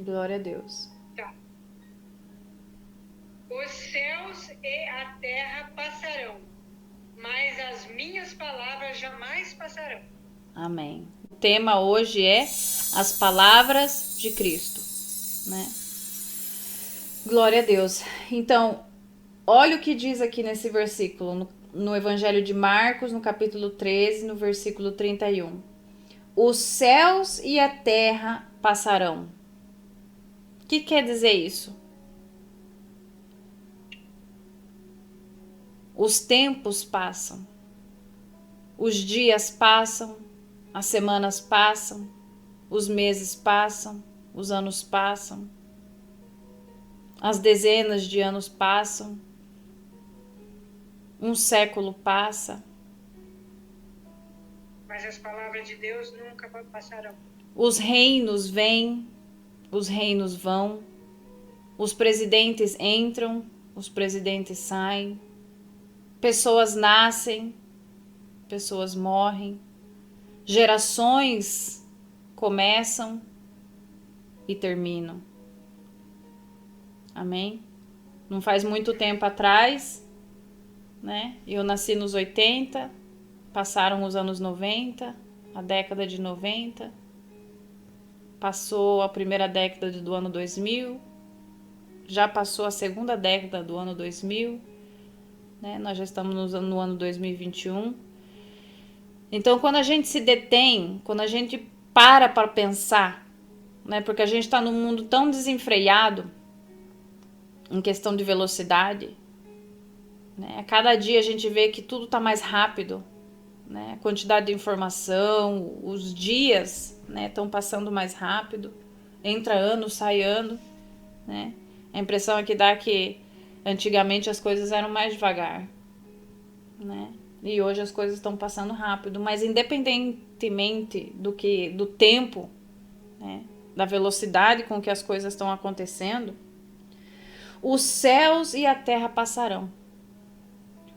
Glória a Deus. Tá. Os céus e a terra passarão, mas as minhas palavras jamais passarão. Amém. O tema hoje é as palavras de Cristo, né? Glória a Deus. Então, olha o que diz aqui nesse versículo, no Evangelho de Marcos, no capítulo 13, no versículo 31. Os céus e a terra passarão. O que quer dizer isso? Os tempos passam, os dias passam, as semanas passam, os meses passam, os anos passam, as dezenas de anos passam, um século passa. Mas as palavras de Deus nunca passarão. Os reinos vêm, os reinos vão, os presidentes entram, os presidentes saem, pessoas nascem, pessoas morrem, gerações começam e terminam. Amém? Não faz muito tempo atrás, né? Eu nasci nos 80, passaram os anos 90, a década de 90, passou a primeira década do ano 2000, já passou a segunda década do ano 2000, né? Nós já estamos no ano 2021. Então, quando a gente se detém, quando a gente para pensar, né? Porque a gente está num mundo tão desenfreado em questão de velocidade, né? A cada dia a gente vê que tudo está mais rápido, né? A quantidade de informação, os dias, né, estão passando mais rápido, entra ano, sai ano, né? A impressão é que dá que antigamente as coisas eram mais devagar, né? E hoje as coisas estão passando rápido, mas independentemente do tempo, né, da velocidade com que as coisas estão acontecendo, os céus e a terra passarão.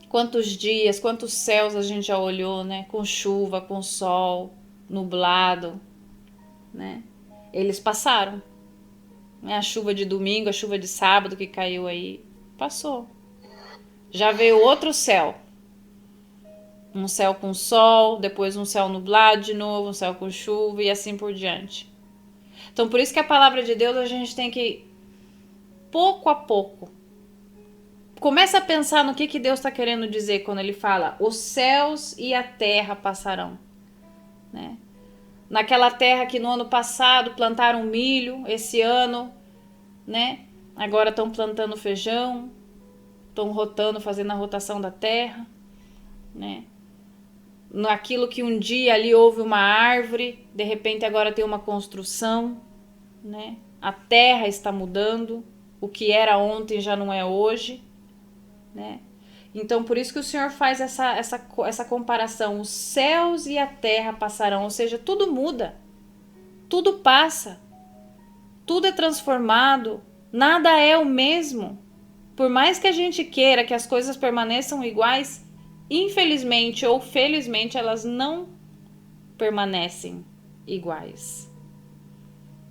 Quantos dias, quantos céus a gente já olhou, né? Com chuva, com sol, nublado, né? Eles passaram. Né? A chuva de domingo, a chuva de sábado que caiu aí, passou. Já veio outro céu. Um céu com sol, depois um céu nublado de novo, um céu com chuva e assim por diante. Então, por isso que a palavra de Deus a gente tem que, pouco a pouco, começa a pensar no que Deus está querendo dizer quando ele fala os céus e a terra passarão, né? Naquela terra que no ano passado plantaram milho, esse ano, né? Agora estão plantando feijão, estão rotando, fazendo a rotação da terra, né? Naquilo que um dia ali houve uma árvore, de repente agora tem uma construção, né? A terra está mudando, o que era ontem já não é hoje, né? Então, por isso que o Senhor faz essa comparação. Os céus e a terra passarão, ou seja, tudo muda, tudo passa, tudo é transformado, nada é o mesmo. Por mais que a gente queira que as coisas permaneçam iguais, infelizmente ou felizmente elas não permanecem iguais.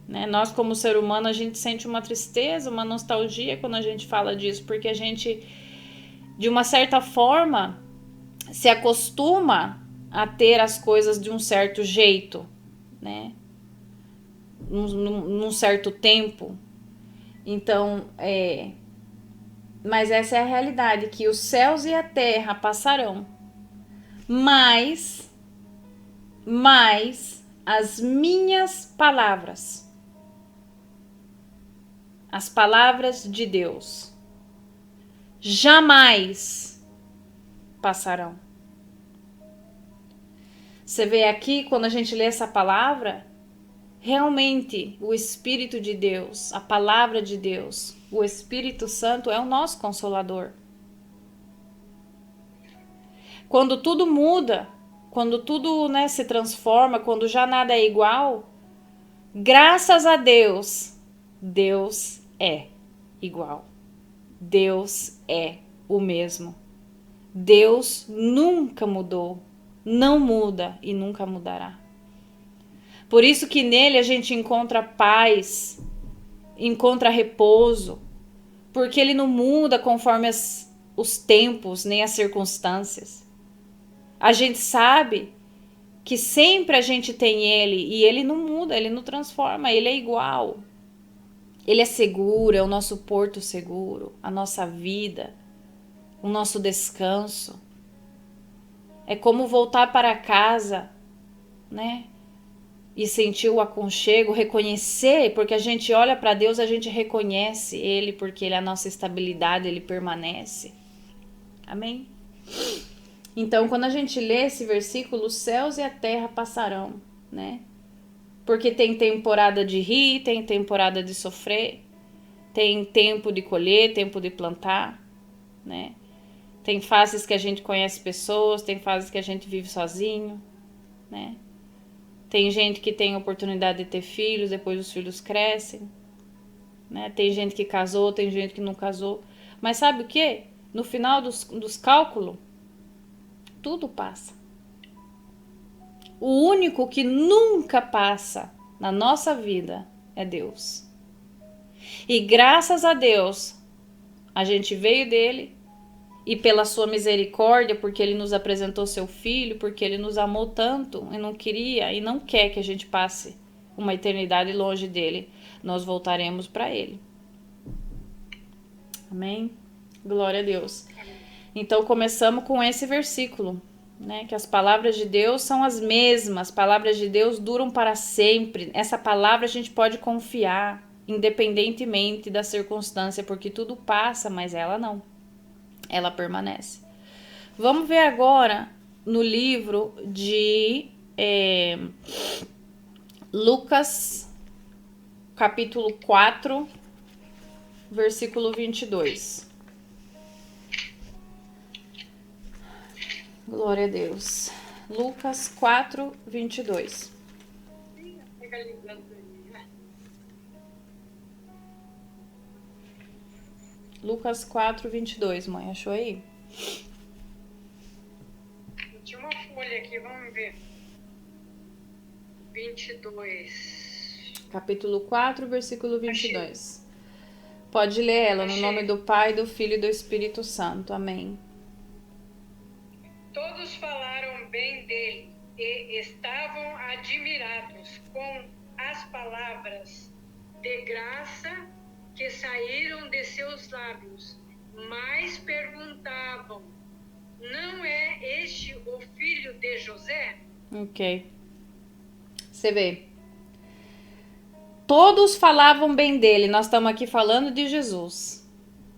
Né? Nós, como ser humano, a gente sente uma tristeza, uma nostalgia quando a gente fala disso, porque a gente, de uma certa forma, se acostuma a ter as coisas de um certo jeito, né? Num certo tempo. Então, mas essa é a realidade, que os céus e a terra passarão, mas as minhas palavras, as palavras de Deus, jamais passarão. Você vê aqui, quando a gente lê essa palavra, realmente o Espírito de Deus, a palavra de Deus, o Espírito Santo é o nosso consolador. Quando tudo muda, quando tudo, né, se transforma, quando já nada é igual, graças a Deus, Deus é igual. Deus é o mesmo. Deus nunca mudou, não muda e nunca mudará. Por isso que nele a gente encontra paz, encontra repouso, porque ele não muda conforme os tempos nem as circunstâncias. A gente sabe que sempre a gente tem ele e ele não muda, ele não transforma, ele é igual. Ele é seguro, é o nosso porto seguro, a nossa vida, o nosso descanso. É como voltar para casa, né? E sentir o aconchego, reconhecer, porque a gente olha para Deus, a gente reconhece Ele, porque Ele é a nossa estabilidade, Ele permanece. Amém? Então, quando a gente lê esse versículo, os céus e a terra passarão, né? Porque tem temporada de rir, tem temporada de sofrer, tem tempo de colher, tempo de plantar, né? Tem fases que a gente conhece pessoas, tem fases que a gente vive sozinho, né? Tem gente que tem oportunidade de ter filhos, depois os filhos crescem, né? Tem gente que casou, tem gente que não casou. Mas sabe o quê? No final dos cálculos, tudo passa. O único que nunca passa na nossa vida é Deus. E graças a Deus, a gente veio dele e pela sua misericórdia, porque ele nos apresentou seu filho, porque ele nos amou tanto e não queria e não quer que a gente passe uma eternidade longe dele, nós voltaremos para ele. Amém? Glória a Deus. Então começamos com esse versículo, né? Que as palavras de Deus são as mesmas, as palavras de Deus duram para sempre. Essa palavra a gente pode confiar, independentemente da circunstância, porque tudo passa, mas ela não. Ela permanece. Vamos ver agora no livro de Lucas, capítulo 4, versículo 22. Glória a Deus. Lucas 4, 22. Lucas 4, 22, mãe. Achou aí? Tinha uma folha aqui, vamos ver. 22. Capítulo 4, versículo 22. Pode ler ela no nome do Pai, do Filho e do Espírito Santo. Amém. Todos falaram bem dele e estavam admirados com as palavras de graça que saíram de seus lábios, mas perguntavam: não é este o filho de José? Ok. Você vê. Todos falavam bem dele. Nós estamos aqui falando de Jesus,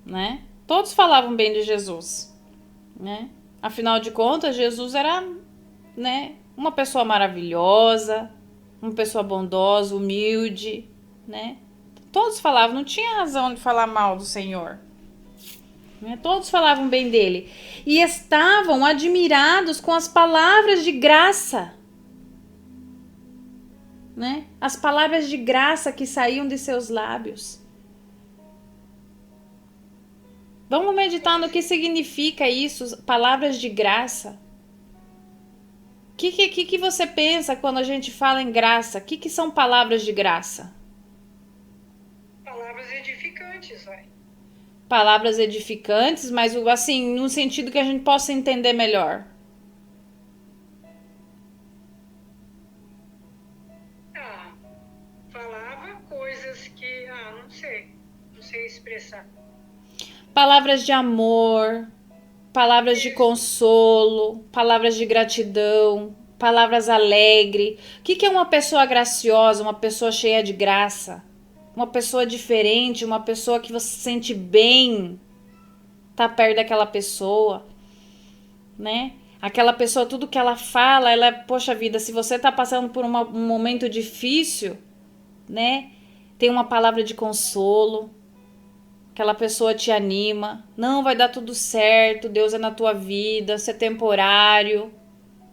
né? Todos falavam bem de Jesus, né? Afinal de contas, Jesus era, né, uma pessoa maravilhosa, uma pessoa bondosa, humilde, né? Todos falavam, não tinha razão de falar mal do Senhor. Né? Todos falavam bem dele. E estavam admirados com as palavras de graça. Né? As palavras de graça que saíam de seus lábios. Vamos meditar no que significa isso, palavras de graça. O que você pensa quando a gente fala em graça? O que são palavras de graça? Palavras edificantes, vai. Palavras edificantes, mas assim, num sentido que a gente possa entender melhor. Falava coisas que, não sei expressar. Palavras de amor, palavras de consolo, palavras de gratidão, palavras alegres. O que é uma pessoa graciosa, uma pessoa cheia de graça? Uma pessoa diferente, uma pessoa que você se sente bem tá perto daquela pessoa, né? Aquela pessoa, tudo que ela fala, poxa vida, se você tá passando por um momento difícil, né? Tem uma palavra de consolo. Aquela pessoa te anima. Não, vai dar tudo certo. Deus é na tua vida. Isso é temporário.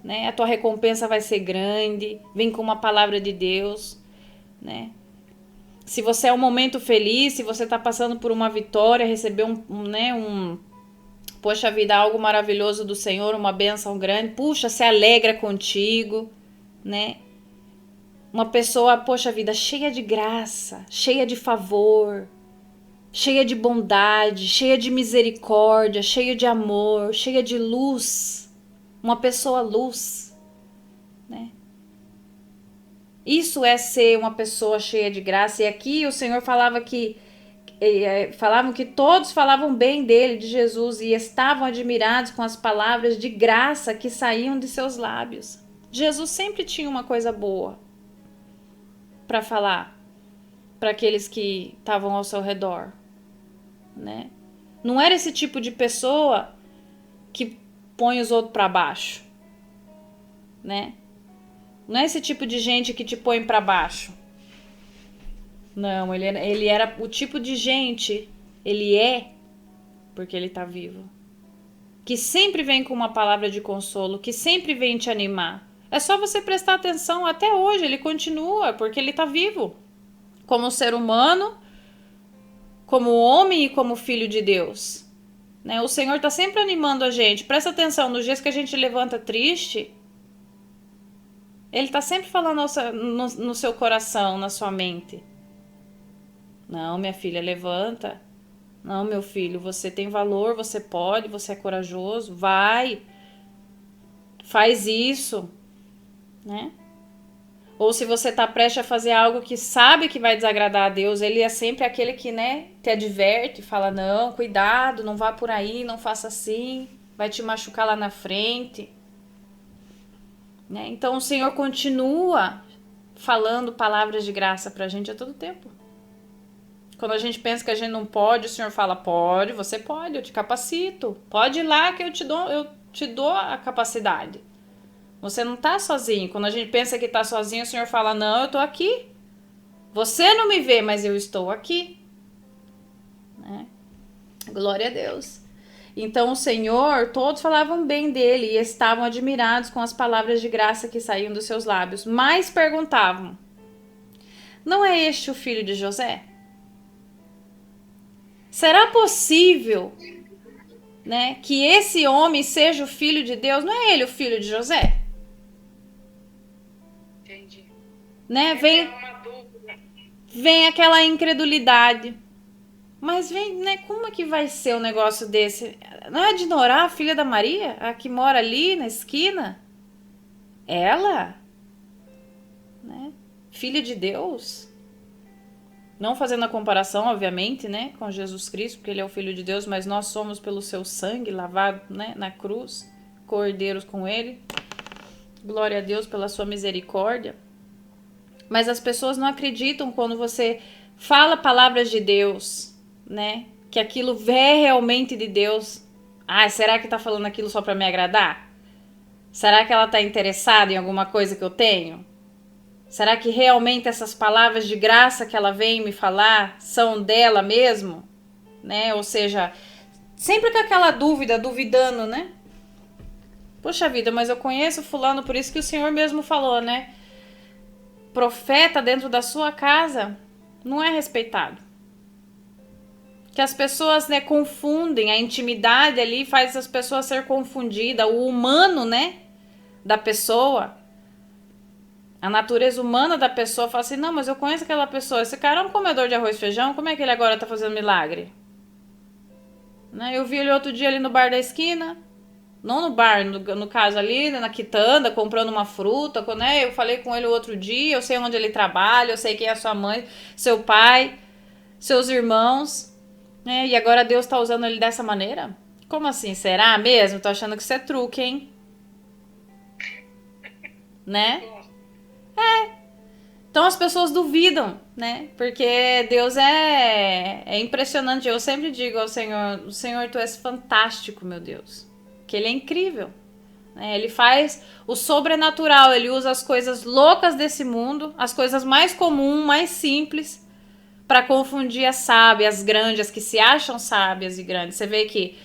Né? A tua recompensa vai ser grande. Vem com uma palavra de Deus. Né? Se você é um momento feliz, se você está passando por uma vitória, recebeu poxa vida, algo maravilhoso do Senhor, uma bênção grande. Puxa, se alegra contigo. Né? Uma pessoa, poxa vida, cheia de graça, cheia de favor, cheia de bondade, cheia de misericórdia, cheia de amor, cheia de luz. Uma pessoa luz, né? Isso é ser uma pessoa cheia de graça. E aqui o Senhor falava que falavam que todos falavam bem dele, de Jesus, e estavam admirados com as palavras de graça que saíam de seus lábios. Jesus sempre tinha uma coisa boa para falar para aqueles que estavam ao seu redor, né? Não era esse tipo de pessoa que põe os outros para baixo, né? Não é esse tipo de gente que te põe para baixo. Não, ele era o tipo de gente, ele é, porque ele tá vivo, que sempre vem com uma palavra de consolo, que sempre vem te animar. É só você prestar atenção, até hoje ele continua, porque ele tá vivo, como ser humano, como homem e como filho de Deus, né? O Senhor tá sempre animando a gente. Presta atenção, nos dias que a gente levanta triste, ele tá sempre falando no seu coração, na sua mente. Não, minha filha, levanta. Não, meu filho, você tem valor, você pode, você é corajoso, vai, faz isso, né? Ou se você tá prestes a fazer algo que sabe que vai desagradar a Deus, ele é sempre aquele que, né, te adverte, fala, não, cuidado, não vá por aí, não faça assim, vai te machucar lá na frente, né? Então o Senhor continua falando palavras de graça pra gente a todo tempo. Quando a gente pensa que a gente não pode, o Senhor fala, pode, você pode, eu te capacito. Pode ir lá que eu te dou a capacidade. Você não tá sozinho. Quando a gente pensa que tá sozinho, o Senhor fala, não, eu tô aqui. Você não me vê, mas eu estou aqui. Né? Glória a Deus. Então o Senhor, todos falavam bem dele e estavam admirados com as palavras de graça que saíam dos seus lábios. Mas perguntavam, não é este o filho de José? Será possível, né, que esse homem seja o filho de Deus? Não é ele o filho de José? Entendi. Né? Uma dúvida. Vem aquela incredulidade. Mas vem, né? Como é que vai ser um negócio desse? Não é de Norá, a filha da Maria? A que mora ali na esquina? Ela? Né? Filha de Deus? Não fazendo a comparação, obviamente, né, com Jesus Cristo, porque ele é o Filho de Deus, mas nós somos pelo seu sangue lavado, né, na cruz, cordeiros com ele. Glória a Deus pela sua misericórdia. Mas as pessoas não acreditam quando você fala palavras de Deus, né, que aquilo é realmente de Deus. Ah, será que tá falando aquilo só para me agradar? Será que ela tá interessada em alguma coisa que eu tenho? Será que realmente essas palavras de graça que ela vem me falar são dela mesmo? Né? Ou seja, sempre com aquela dúvida, duvidando, né? Poxa vida, mas eu conheço fulano, por isso que o Senhor mesmo falou, né? Profeta dentro da sua casa não é respeitado. Que as pessoas, né, confundem, a intimidade ali faz as pessoas ser confundidas, o humano, né, da pessoa. A natureza humana da pessoa fala assim, não, mas eu conheço aquela pessoa, esse cara é um comedor de arroz e feijão, como é que ele agora tá fazendo milagre? Né? Eu vi ele outro dia ali no bar da esquina, não no bar, no caso ali, na quitanda, comprando uma fruta, né? Eu falei com ele o outro dia, eu sei onde ele trabalha, eu sei quem é a sua mãe, seu pai, seus irmãos, né? E agora Deus tá usando ele dessa maneira? Como assim? Será mesmo? Tô achando que isso é truque, hein? Né? Então as pessoas duvidam, né? Porque Deus é impressionante. Eu sempre digo ao Senhor, o Senhor, tu és fantástico, meu Deus. Que ele é incrível. Né? Ele faz o sobrenatural, ele usa as coisas loucas desse mundo, as coisas mais comuns, mais simples, para confundir as sábias, as grandes, as que se acham sábias e grandes. Você vê que,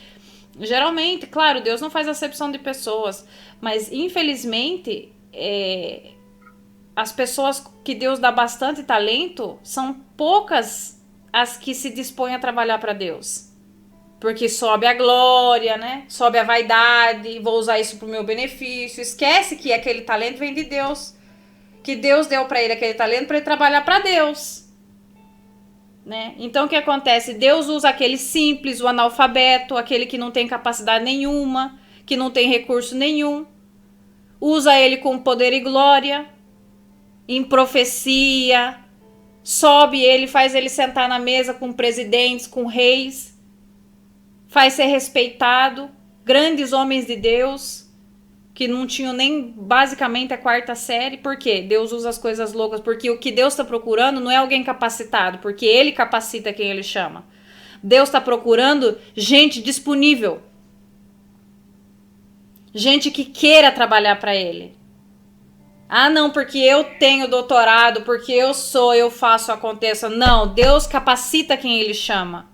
geralmente, claro, Deus não faz acepção de pessoas, mas infelizmente, as pessoas que Deus dá bastante talento, são poucas as que se dispõem a trabalhar para Deus. Porque sobe a glória, né? Sobe a vaidade, vou usar isso pro meu benefício. Esquece que aquele talento vem de Deus. que Deus deu para ele aquele talento para ele trabalhar para Deus, né? Então o que acontece? Deus usa aquele simples, o analfabeto, aquele que não tem capacidade nenhuma, que não tem recurso nenhum, usa ele com poder e glória, em profecia, sobe ele, faz ele sentar na mesa com presidentes, com reis, faz ser respeitado, grandes homens de Deus, que não tinham nem basicamente a 4ª série. Por quê? Deus usa as coisas loucas, porque o que Deus está procurando não é alguém capacitado, porque ele capacita quem ele chama. Deus está procurando gente disponível, gente que queira trabalhar para ele. Ah, não, porque eu tenho doutorado, porque eu faço, aconteça. Não, Deus capacita quem ele chama.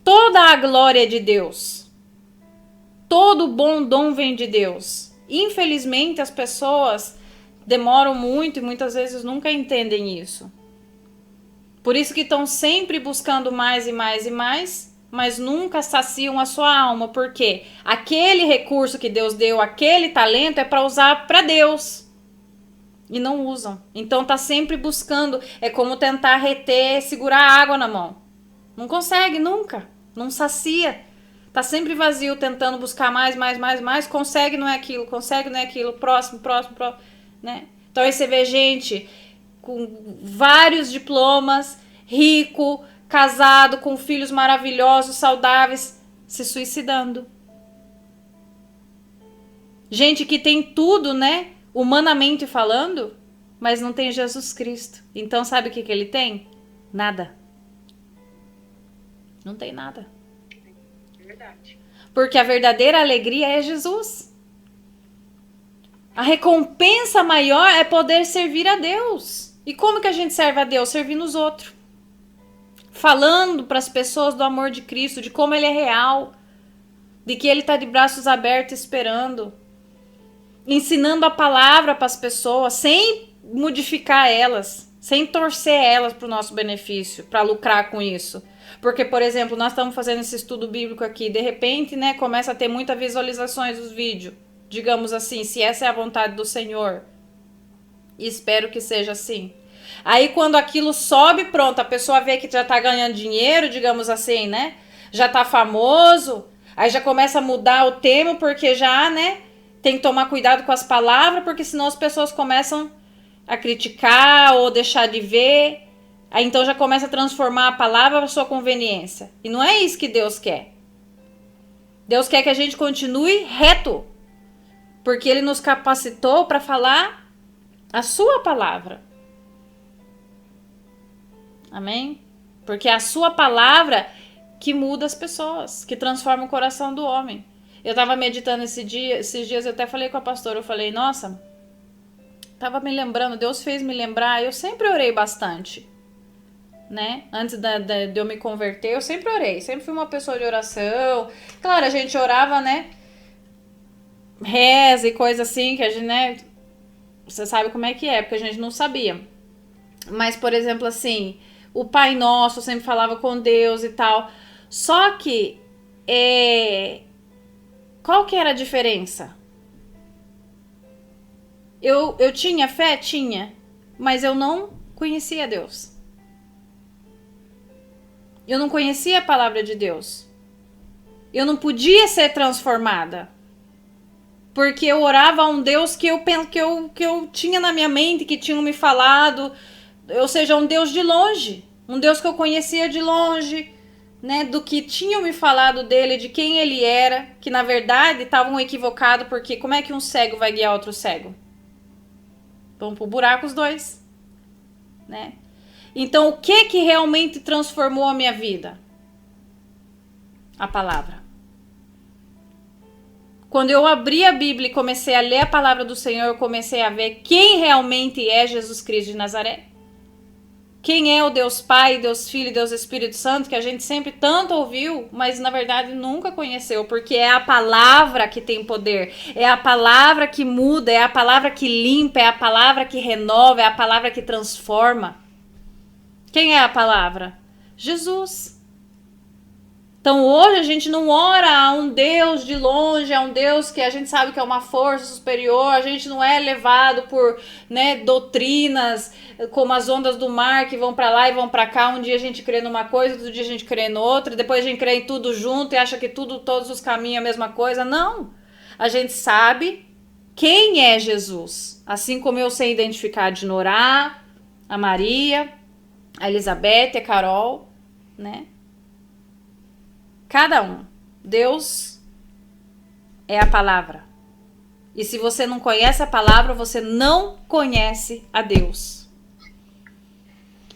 Toda a glória é de Deus. Todo bom dom vem de Deus. Infelizmente, as pessoas demoram muito e muitas vezes nunca entendem isso. Por isso que estão sempre buscando mais e mais e mais, mas nunca saciam a sua alma, porque aquele recurso que Deus deu, aquele talento é para usar para Deus. E não usam. Então tá sempre buscando, é como tentar reter, segurar a água na mão. Não consegue nunca, não sacia. Tá sempre vazio, tentando buscar mais, consegue, não é aquilo, próximo, né? Então aí você vê gente com vários diplomas, rico, casado, com filhos maravilhosos, saudáveis, se suicidando. Gente que tem tudo, né? Humanamente falando, mas não tem Jesus Cristo. Então sabe o que ele tem? Nada. Não tem nada. Verdade. Porque a verdadeira alegria é Jesus. A recompensa maior é poder servir a Deus. E como que a gente serve a Deus? Servindo os outros. Falando para as pessoas do amor de Cristo, de como ele é real, de que ele está de braços abertos esperando, ensinando a palavra para as pessoas, sem modificar elas, sem torcer elas para o nosso benefício, para lucrar com isso. Porque, por exemplo, nós estamos fazendo esse estudo bíblico aqui, de repente, né, começa a ter muitas visualizações dos vídeos, digamos assim, se essa é a vontade do Senhor. E espero que seja assim. Aí quando aquilo sobe, pronto, a pessoa vê que já tá ganhando dinheiro, digamos assim, né? Já tá famoso, aí já começa a mudar o tema, porque já, né, tem que tomar cuidado com as palavras, porque senão as pessoas começam a criticar ou deixar de ver. Aí então já começa a transformar a palavra para sua conveniência. E não é isso que Deus quer. Deus quer que a gente continue reto, porque ele nos capacitou para falar a sua palavra. Amém? Porque é a sua palavra que muda as pessoas, que transforma o coração do homem. Eu estava meditando esses dias, eu até falei com a pastora, eu falei, nossa, estava me lembrando, Deus fez me lembrar, eu sempre orei bastante, né? Antes de eu me converter, eu sempre orei, sempre fui uma pessoa de oração. Claro, a gente orava, né? Reza e coisa assim, que a gente, né? Você sabe como é que é, porque a gente não sabia. Mas, por exemplo, assim, o Pai Nosso sempre falava com Deus e tal. Só que, qual que era a diferença? Eu tinha fé? Tinha. Mas eu não conhecia Deus. Eu não conhecia a palavra de Deus. Eu não podia ser transformada. Porque eu orava a um Deus que eu tinha na minha mente, que tinham me falado. Ou seja, um Deus de longe. Um Deus que eu conhecia de longe, né? Do que tinham me falado dele, de quem ele era. Que na verdade estavam equivocados, porque como é que um cego vai guiar outro cego? Vão pro buraco os dois, né? Então, o que realmente transformou a minha vida? A palavra. Quando eu abri a Bíblia e comecei a ler a palavra do Senhor, eu comecei a ver quem realmente é Jesus Cristo de Nazaré. Quem é o Deus Pai, Deus Filho e Deus Espírito Santo, que a gente sempre tanto ouviu, mas na verdade nunca conheceu, porque é a palavra que tem poder, é a palavra que muda, é a palavra que limpa, é a palavra que renova, é a palavra que transforma. Quem é a palavra? Jesus. Então hoje a gente não ora a um Deus de longe, a um Deus que a gente sabe que é uma força superior, a gente não é levado por, né, doutrinas como as ondas do mar que vão para lá e vão para cá, um dia a gente crê numa coisa, outro dia a gente crê noutra, depois a gente crê em tudo junto e acha que todos os caminhos é a mesma coisa. Não, a gente sabe quem é Jesus, assim como eu sei identificar a Dinorá, a Maria, a Elizabeth, a Carol, né? Cada um. Deus é a palavra. E se você não conhece a palavra, você não conhece a Deus.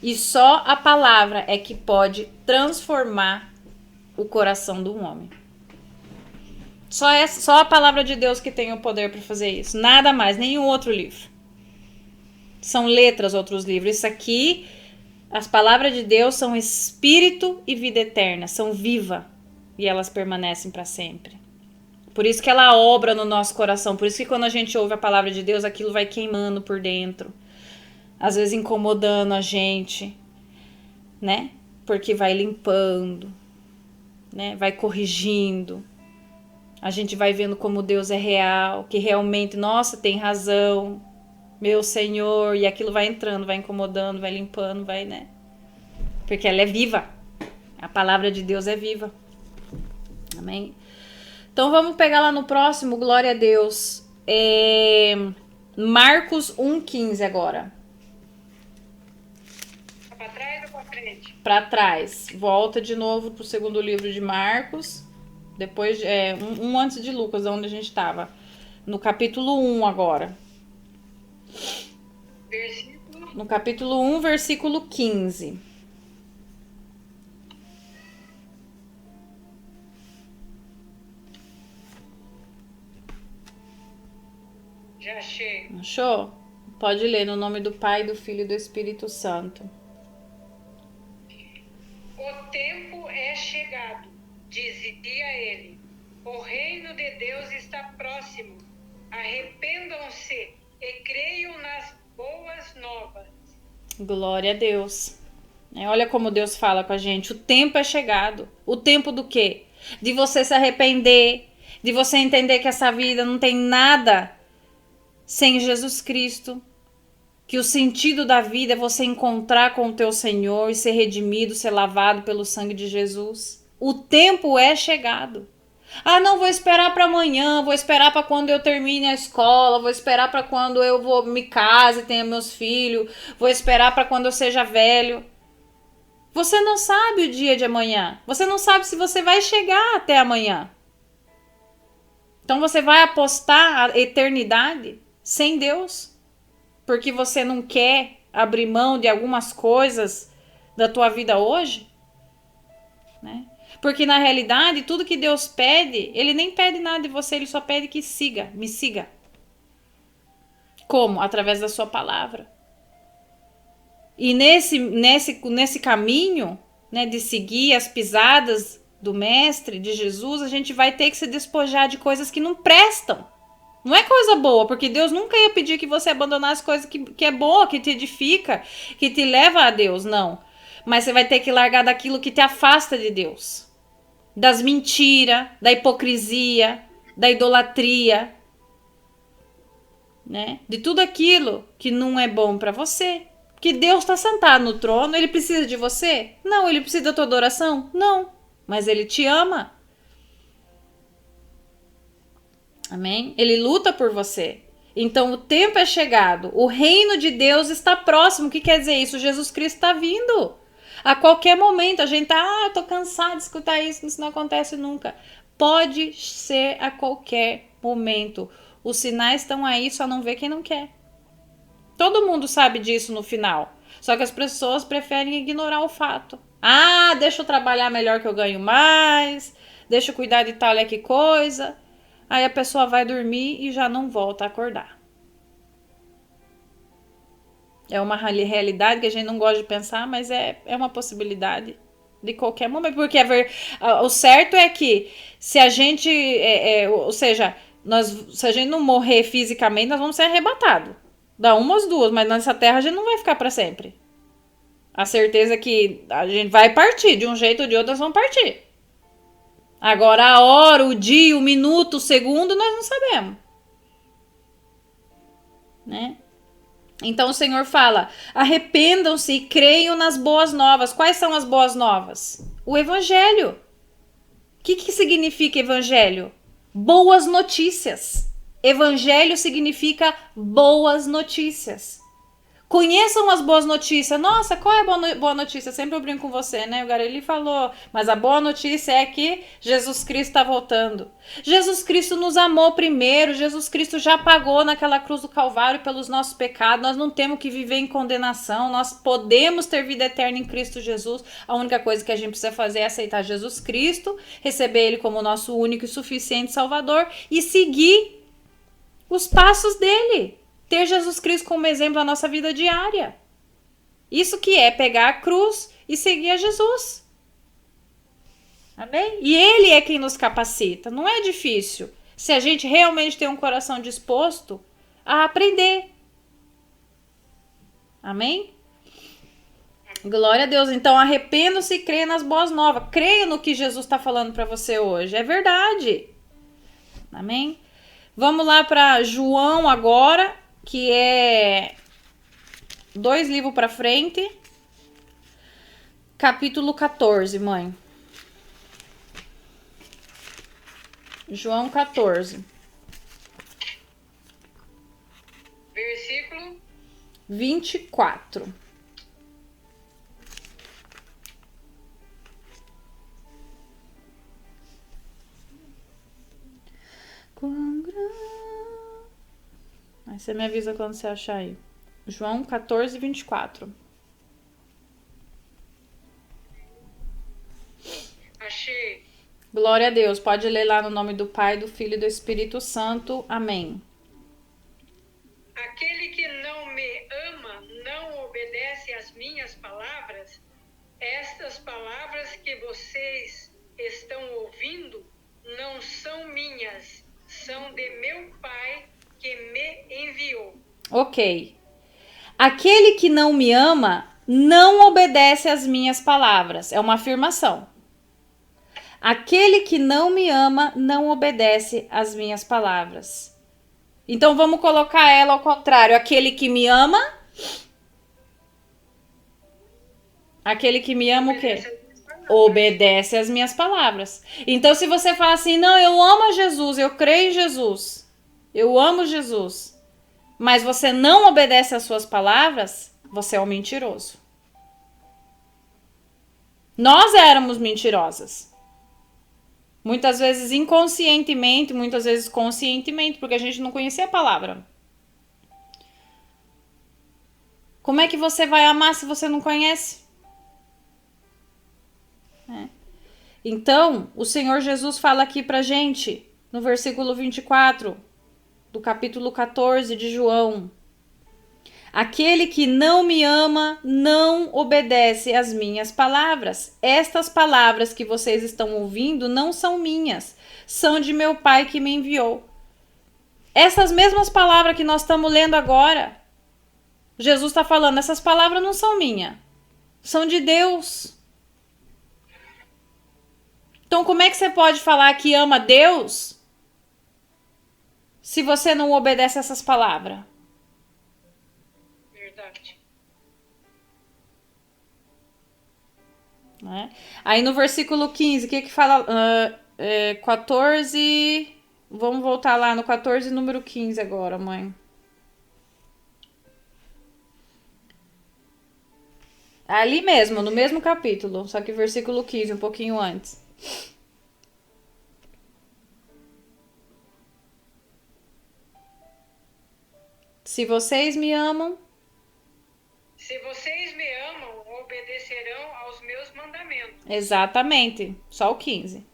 E só a palavra é que pode transformar o coração do homem. Só a palavra de Deus que tem o poder para fazer isso. Nada mais, nenhum outro livro. São letras outros livros. Isso aqui, as palavras de Deus são espírito e vida eterna, são viva. E elas permanecem para sempre. Por isso que ela obra no nosso coração. Por isso que quando a gente ouve a palavra de Deus, aquilo vai queimando por dentro. Às vezes incomodando a gente, né? Porque vai limpando, né? Vai corrigindo. A gente vai vendo como Deus é real, que realmente, nossa, tem razão, meu Senhor. E aquilo vai entrando, vai incomodando, vai limpando, vai, né? Porque ela é viva. A palavra de Deus é viva. Amém? Então vamos pegar lá no próximo, glória a Deus. Marcos 1,15 agora. Para trás ou para frente? Para trás. Volta de novo pro segundo livro de Marcos. Depois, um antes de Lucas, onde a gente estava. No capítulo 1 agora. No capítulo 1, versículo 15. Já achei. Achou? Pode ler no nome do Pai, do Filho e do Espírito Santo. O tempo é chegado, dizia ele. O reino de Deus está próximo. Arrependam-se e creiam nas boas novas. Glória a Deus. Olha como Deus fala com a gente. O tempo é chegado. O tempo do quê? De você se arrepender, de você entender que essa vida não tem nada sem Jesus Cristo, que o sentido da vida é você encontrar com o teu Senhor e ser redimido, ser lavado pelo sangue de Jesus. O tempo é chegado. Ah, não, vou esperar para amanhã, vou esperar para quando eu termine a escola, vou esperar para quando eu vou me case e tenha meus filhos, vou esperar para quando eu seja velho. Você não sabe o dia de amanhã. Você não sabe se você vai chegar até amanhã. Então você vai apostar a eternidade sem Deus, porque você não quer abrir mão de algumas coisas da tua vida hoje, né? Porque na realidade, tudo que Deus pede, Ele nem pede nada de você, Ele só pede que siga, me siga. Como? Através da sua palavra. E nesse caminho, né, de seguir as pisadas do Mestre, de Jesus, a gente vai ter que se despojar de coisas que não prestam. Não é coisa boa, porque Deus nunca ia pedir que você abandonasse coisa que é boa, que te edifica, que te leva a Deus, não. Mas você vai ter que largar daquilo que te afasta de Deus. Das mentiras, da hipocrisia, da idolatria, né? De tudo aquilo que não é bom para você. Porque Deus está sentado no trono, Ele precisa de você? Não. Ele precisa da tua adoração? Não. Mas Ele te ama. Amém? Ele luta por você. Então o tempo é chegado. O reino de Deus está próximo. O que quer dizer isso? Jesus Cristo está vindo. A qualquer momento a gente tá, eu tô cansado de escutar isso não acontece nunca. Pode ser a qualquer momento. Os sinais estão aí, só não vê quem não quer. Todo mundo sabe disso no final. Só que as pessoas preferem ignorar o fato. Ah, deixa eu trabalhar melhor que eu ganho mais. Deixa eu cuidar de tal e que coisa. Aí a pessoa vai dormir e já não volta a acordar. É uma realidade que a gente não gosta de pensar, mas é uma possibilidade de qualquer momento. Porque o certo é que se a gente, ou seja, se a gente não morrer fisicamente, nós vamos ser arrebatados. Dá umas duas, mas nessa terra a gente não vai ficar para sempre. A certeza é que a gente vai partir, de um jeito ou de outro nós vamos partir. Agora, a hora, o dia, o minuto, o segundo, nós não sabemos. Né? Então o Senhor fala: arrependam-se e creiam nas boas novas. Quais são as boas novas? O Evangelho. O que significa Evangelho? Boas notícias. Evangelho significa boas notícias. Conheçam as boas notícias. Nossa, qual é a boa notícia? Sempre eu brinco com você, né? O Garelli falou. Mas a boa notícia é que Jesus Cristo está voltando. Jesus Cristo nos amou primeiro. Jesus Cristo já pagou naquela cruz do Calvário pelos nossos pecados. Nós não temos que viver em condenação. Nós podemos ter vida eterna em Cristo Jesus. A única coisa que a gente precisa fazer é aceitar Jesus Cristo, receber Ele como nosso único e suficiente Salvador e seguir os passos dele. Ter Jesus Cristo como exemplo na nossa vida diária. Isso que é pegar a cruz e seguir a Jesus. Amém? E Ele é quem nos capacita. Não é difícil. Se a gente realmente tem um coração disposto a aprender. Amém? Glória a Deus. Então, arrependa-se e creia nas boas novas. Creia no que Jesus está falando para você hoje. É verdade. Amém? Vamos lá para João agora, que é 2 livros para frente. Capítulo 14, mãe. João 14. Versículo 24. Aí você me avisa quando você achar aí. João 14, 24. achei. Glória a Deus. Pode ler lá no nome do Pai, do Filho e do Espírito Santo. Amém. Aquele que não me ama não obedece às minhas palavras. Estas palavras que vocês estão ouvindo não são minhas, são de meu Pai que me enviou. Ok. Aquele que não me ama não obedece às minhas palavras. É uma afirmação. Aquele que não me ama não obedece às minhas palavras. Então vamos colocar ela ao contrário. Aquele que me ama. Aquele que me ama o quê? Obedece às minhas palavras. Então, se você fala assim, não, eu amo Jesus, eu creio em Jesus, eu amo Jesus, mas você não obedece às suas palavras, você é um mentiroso. Nós éramos mentirosas. Muitas vezes inconscientemente, muitas vezes conscientemente, porque a gente não conhecia a palavra. Como é que você vai amar se você não conhece? Então, o Senhor Jesus fala aqui pra gente, no versículo 24, do capítulo 14 de João. Aquele que não me ama não obedece às minhas palavras. Estas palavras que vocês estão ouvindo não são minhas, são de meu Pai que me enviou. Essas mesmas palavras que nós estamos lendo agora, Jesus está falando, essas palavras não são minhas, são de Deus. Então, como é que você pode falar que ama Deus se você não obedece essas palavras? Verdade. Né? Aí no versículo 15, o que fala? 14. Vamos voltar lá no 14, número 15 agora, mãe. Ali mesmo, no mesmo capítulo, só que versículo 15, um pouquinho antes. Se vocês me amam. Se vocês me amam, obedecerão aos meus mandamentos. Exatamente, só o 15.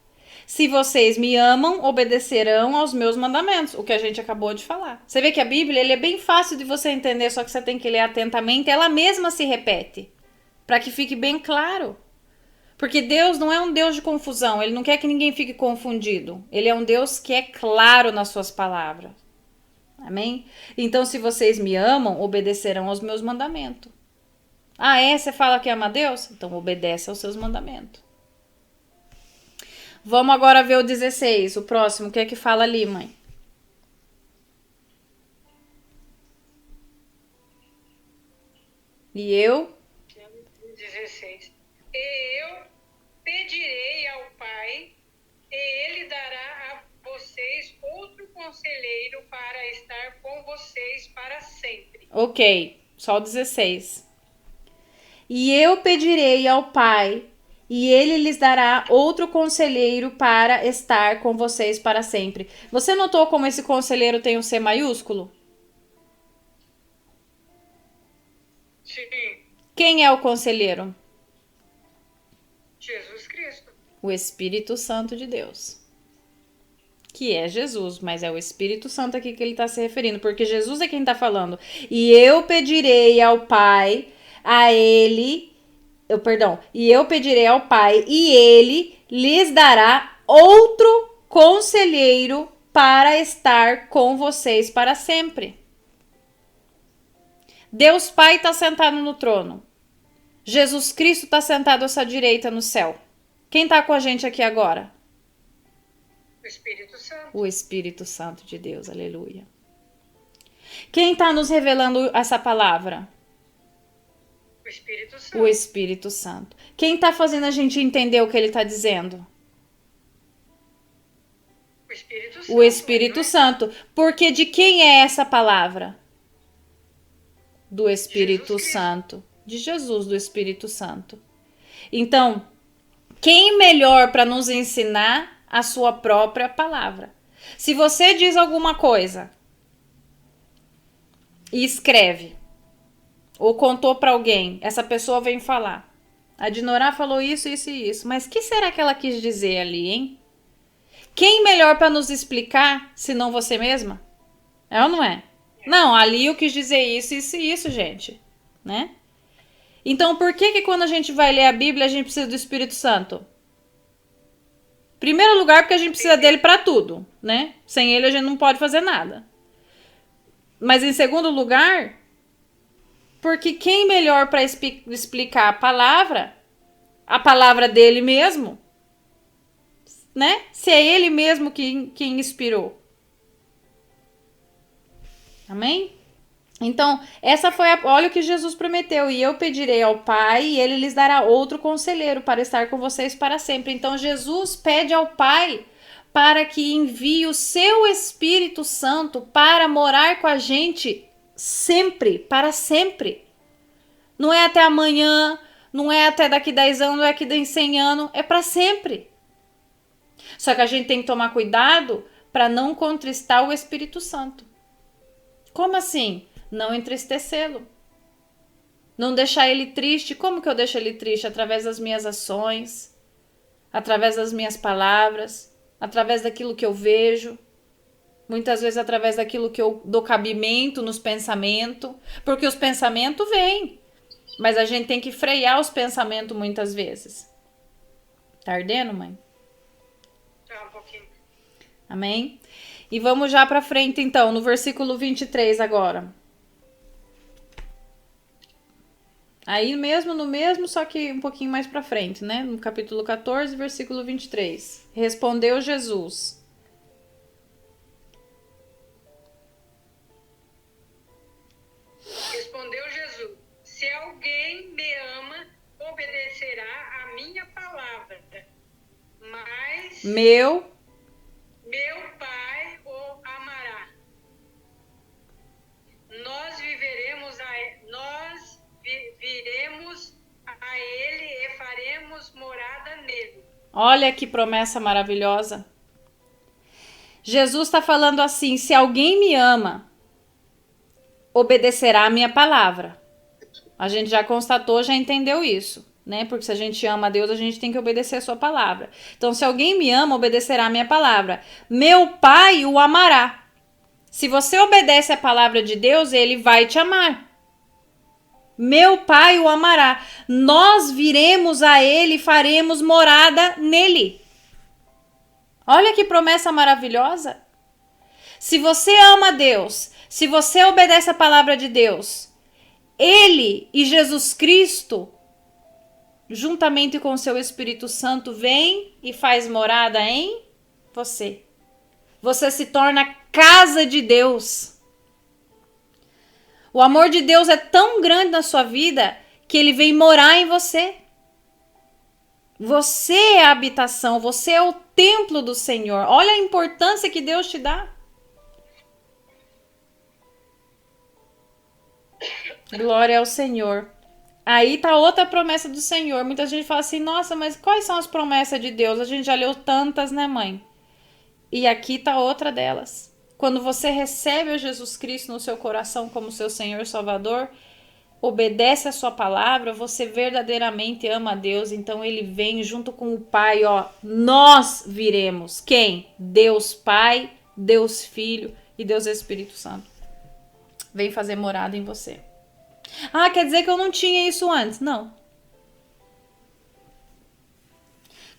Se vocês me amam, obedecerão aos meus mandamentos, o que a gente acabou de falar. Você vê que a Bíblia ele é bem fácil de você entender, só que você tem que ler atentamente. Ela mesma se repete, para que fique bem claro. Porque Deus não é um Deus de confusão, Ele não quer que ninguém fique confundido. Ele é um Deus que é claro nas suas palavras. Amém? Então, se vocês me amam, obedecerão aos meus mandamentos. Ah, é? Você fala que ama a Deus? Então, obedece aos seus mandamentos. Vamos agora ver o 16, o próximo. O que é que fala ali, mãe? E eu? 16. E eu pedirei ao Pai, e Ele dará a vocês outro conselheiro para estar com vocês para sempre. Ok, só o 16. E eu pedirei ao Pai, e Ele lhes dará outro conselheiro para estar com vocês para sempre. Você notou como esse conselheiro tem um C maiúsculo? Sim, Quem é o conselheiro? Jesus Cristo. O Espírito Santo de Deus. Que é Jesus, mas é o Espírito Santo aqui que ele está se referindo, porque Jesus é quem está falando. E eu pedirei ao Pai, e eu pedirei ao Pai, e ele lhes dará outro conselheiro para estar com vocês para sempre. Deus Pai está sentado no trono. Jesus Cristo está sentado à sua direita no céu. Quem está com a gente aqui agora? O Espírito Santo. O Espírito Santo de Deus, aleluia. Quem está nos revelando essa palavra? O Espírito Santo. O Espírito Santo. Quem está fazendo a gente entender o que ele está dizendo? O Espírito Santo. O Espírito Santo. Porque de quem é essa palavra? Do Espírito Santo. De Jesus, do Espírito Santo. Então, quem melhor para nos ensinar a sua própria palavra? Se você diz alguma coisa e escreve, ou contou para alguém, essa pessoa vem falar. A Dinorá falou isso, isso e isso. Mas o que será que ela quis dizer ali, hein? Quem melhor para nos explicar, se não você mesma? É ou não é? Não, ali eu quis dizer isso, isso e isso, gente. Né? Então, por que quando a gente vai ler a Bíblia, a gente precisa do Espírito Santo? Primeiro lugar, porque a gente precisa dele para tudo, né? Sem ele a gente não pode fazer nada. Mas em segundo lugar, porque quem melhor para explicar a palavra dele mesmo, né? Se é ele mesmo quem inspirou. Amém? Então, essa foi olha o que Jesus prometeu. E eu pedirei ao Pai, e ele lhes dará outro conselheiro para estar com vocês para sempre. Então, Jesus pede ao Pai para que envie o seu Espírito Santo para morar com a gente sempre, para sempre. Não é até amanhã, não é até daqui 10 anos, não é daqui 100 anos, é para sempre. Só que a gente tem que tomar cuidado para não contristar o Espírito Santo. Como assim? Não entristecê-lo. Não deixar ele triste. Como que eu deixo ele triste? Através das minhas ações, através das minhas palavras, através daquilo que eu vejo, muitas vezes através daquilo que eu dou cabimento nos pensamentos, porque os pensamentos vêm, mas a gente tem que frear os pensamentos muitas vezes. Tá ardendo, mãe? Tá, um pouquinho. Amém? E vamos já para frente então, no versículo 23 agora. Aí mesmo, no mesmo, só que um pouquinho mais para frente, né? No capítulo 14, versículo 23. Respondeu Jesus: Respondeu Jesus: se alguém me ama, obedecerá a minha palavra. Mas meu Pai o amará. Nós viremos a ele e faremos morada nele. Olha que promessa maravilhosa. Jesus está falando assim: se alguém me ama, obedecerá a minha palavra. A gente já constatou, já entendeu isso, né? Porque se a gente ama a Deus, a gente tem que obedecer a sua palavra. Então, se alguém me ama, obedecerá a minha palavra. Meu Pai o amará. Se você obedece a palavra de Deus, ele vai te amar. Meu Pai o amará. Nós viremos a ele e faremos morada nele. Olha que promessa maravilhosa. Se você ama Deus, se você obedece a palavra de Deus, ele e Jesus Cristo juntamente com o seu Espírito Santo, vem e faz morada em você. Você se torna casa de Deus. O amor de Deus é tão grande na sua vida que ele vem morar em você. Você é a habitação, você é o templo do Senhor. Olha a importância que Deus te dá. Glória ao Senhor. Aí tá outra promessa do Senhor. Muita gente fala assim, nossa, mas quais são as promessas de Deus? A gente já leu tantas, né, mãe? E aqui tá outra delas. Quando você recebe a Jesus Cristo no seu coração como seu Senhor e Salvador, obedece a sua palavra, você verdadeiramente ama a Deus, então ele vem junto com o Pai, ó, nós viremos. Quem? Deus Pai, Deus Filho e Deus Espírito Santo. Vem fazer morada em você. Ah, quer dizer que eu não tinha isso antes? Não.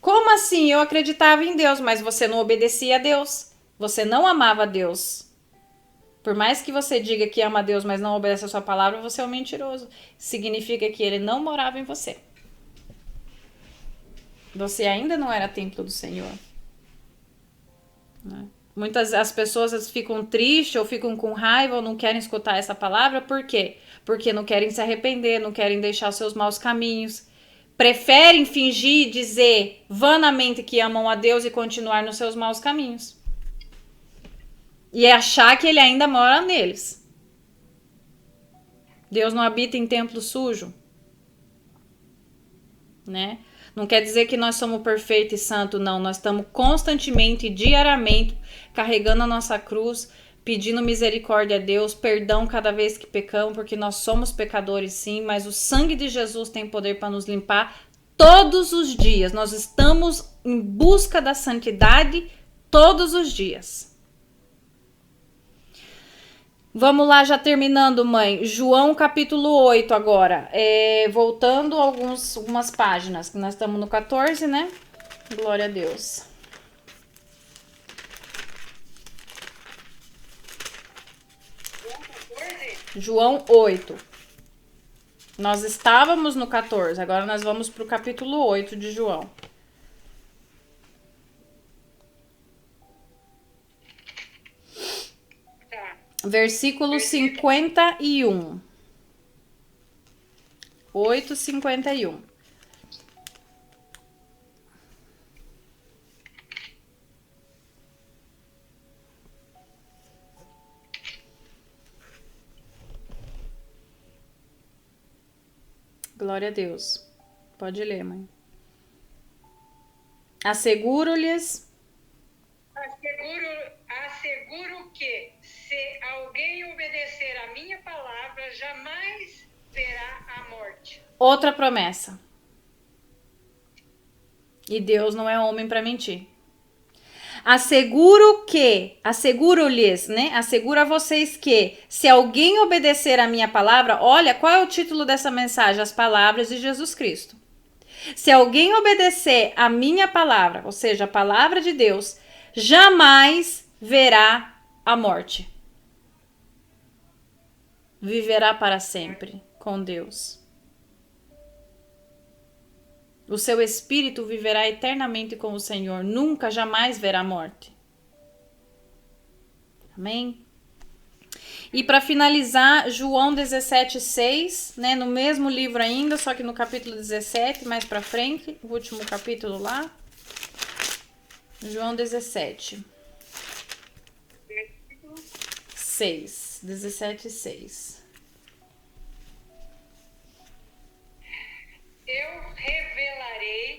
Como assim? Eu acreditava em Deus, mas você não obedecia a Deus. Você não amava a Deus. Por mais que você diga que ama a Deus, mas não obedece a sua palavra, você é um mentiroso. Significa que ele não morava em você. Você ainda não era templo do Senhor. Né? Muitas as pessoas ficam tristes ou ficam com raiva ou não querem escutar essa palavra. Por quê? Porque não querem se arrepender, não querem deixar os seus maus caminhos. Preferem fingir, dizer vanamente que amam a Deus e continuar nos seus maus caminhos. E achar que ele ainda mora neles. Deus não habita em templo sujo. Né? Não quer dizer que nós somos perfeitos e santos, não. Nós estamos constantemente, diariamente, carregando a nossa cruz, pedindo misericórdia a Deus, perdão cada vez que pecamos, porque nós somos pecadores sim, mas o sangue de Jesus tem poder para nos limpar todos os dias. Nós estamos em busca da santidade todos os dias. Vamos lá, já terminando, mãe. João capítulo 8 agora. Voltando algumas páginas, que nós estamos no 14, né? Glória a Deus. João 8. Nós estávamos no 14, agora nós vamos para o capítulo 8 de João. Versículo 51. 8:51. Glória a Deus. Pode ler, mãe. Asseguro-lhes. Asseguro que, se alguém obedecer a minha palavra, jamais verá a morte. Outra promessa. E Deus não é homem para mentir. Asseguro-lhes, né? Asseguro a vocês que, se alguém obedecer a minha palavra, olha, qual é o título dessa mensagem? As palavras de Jesus Cristo. Se alguém obedecer a minha palavra, ou seja, a palavra de Deus, jamais verá a morte. Viverá para sempre com Deus. O seu espírito viverá eternamente com o Senhor, nunca, jamais verá morte. Amém? E para finalizar, João 17:6, né, no mesmo livro ainda, só que no capítulo 17, mais para frente, o último capítulo lá. João 17. 6. 17:6.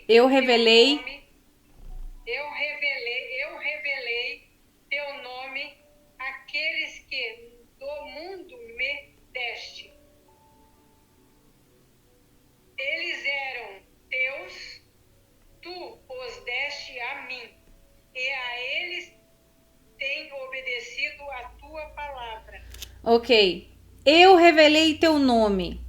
Eu revelei teu nome àqueles que do mundo me deste. Eles eram teus, tu os deste a mim, e a eles tem obedecido a tua palavra. Ok. Eu revelei teu nome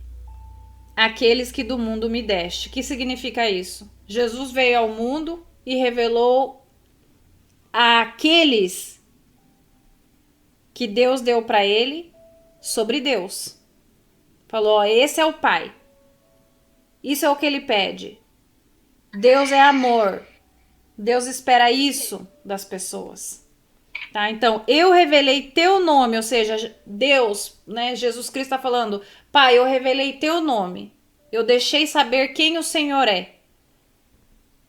àqueles que do mundo me deste. O que significa isso? Jesus veio ao mundo e revelou àqueles que Deus deu para ele sobre Deus. Falou, ó, esse é o Pai. Isso é o que ele pede. Deus é amor. Deus espera isso das pessoas. Tá? Então, eu revelei teu nome, ou seja, Deus, né? Jesus Cristo está falando, Pai, eu revelei teu nome. Eu deixei saber quem o Senhor é.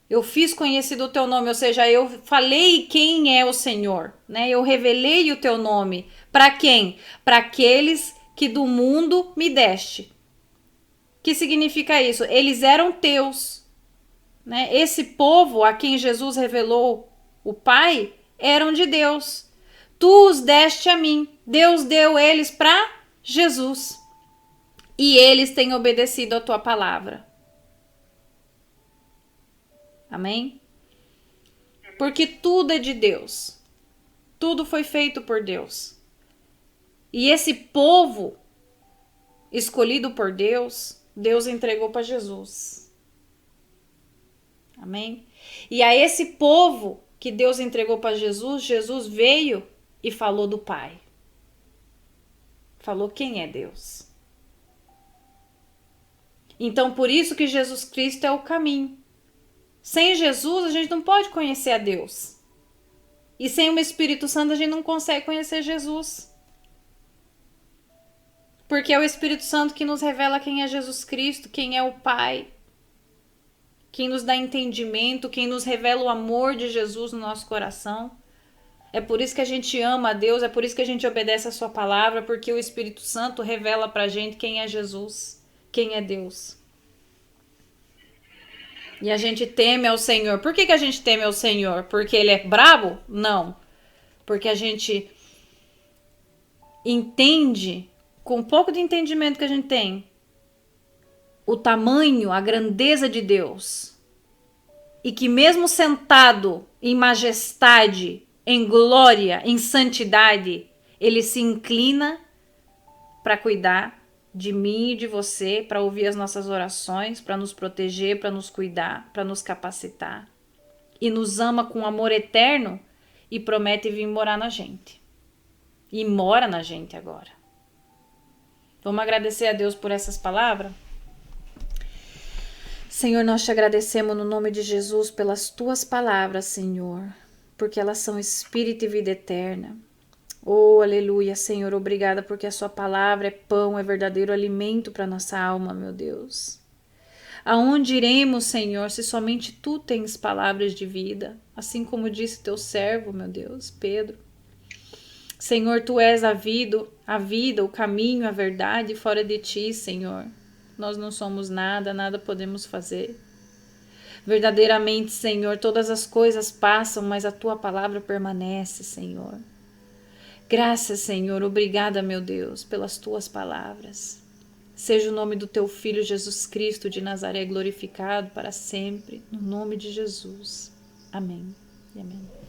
Eu fiz conhecido o teu nome, ou seja, eu falei quem é o Senhor, né? Eu revelei o teu nome. Para quem? Para aqueles que do mundo me deste. Que significa isso? Eles eram teus, né? Esse povo a quem Jesus revelou o Pai eram de Deus. Tu os deste a mim. Deus deu eles para Jesus. E eles têm obedecido a tua palavra. Amém? Porque tudo é de Deus. Tudo foi feito por Deus. E esse povo escolhido por Deus, Deus entregou para Jesus. Amém? E a esse povo que Deus entregou para Jesus, Jesus veio e falou do Pai. Falou quem é Deus. Então, por isso que Jesus Cristo é o caminho. Sem Jesus, a gente não pode conhecer a Deus. E sem o Espírito Santo, a gente não consegue conhecer Jesus. Porque é o Espírito Santo que nos revela quem é Jesus Cristo, quem é o Pai. Quem nos dá entendimento, quem nos revela o amor de Jesus no nosso coração. É por isso que a gente ama a Deus, é por isso que a gente obedece a sua palavra, porque o Espírito Santo revela pra gente quem é Jesus, quem é Deus. E a gente teme ao Senhor. Por que a gente teme ao Senhor? Porque ele é brabo? Não. Porque a gente entende, com um pouco de entendimento que a gente tem, o tamanho, a grandeza de Deus. E que mesmo sentado em majestade, em glória, em santidade, ele se inclina para cuidar de mim e de você, para ouvir as nossas orações, para nos proteger, para nos cuidar, para nos capacitar. E nos ama com amor eterno e promete vir morar na gente. E mora na gente agora. Vamos agradecer a Deus por essas palavras? Senhor, nós te agradecemos no nome de Jesus pelas tuas palavras, Senhor, porque elas são espírito e vida eterna. Oh, aleluia, Senhor, obrigada porque a sua palavra é pão, é verdadeiro alimento para nossa alma, meu Deus. Aonde iremos, Senhor, se somente tu tens palavras de vida, assim como disse teu servo, meu Deus, Pedro. Senhor, tu és a vida, o caminho, a verdade, fora de ti, Senhor. Nós não somos nada, nada podemos fazer. Verdadeiramente, Senhor, todas as coisas passam, mas a tua palavra permanece, Senhor. Graças, Senhor, obrigada, meu Deus, pelas tuas palavras. Seja o nome do teu Filho Jesus Cristo de Nazaré glorificado para sempre, no nome de Jesus. Amém e amém.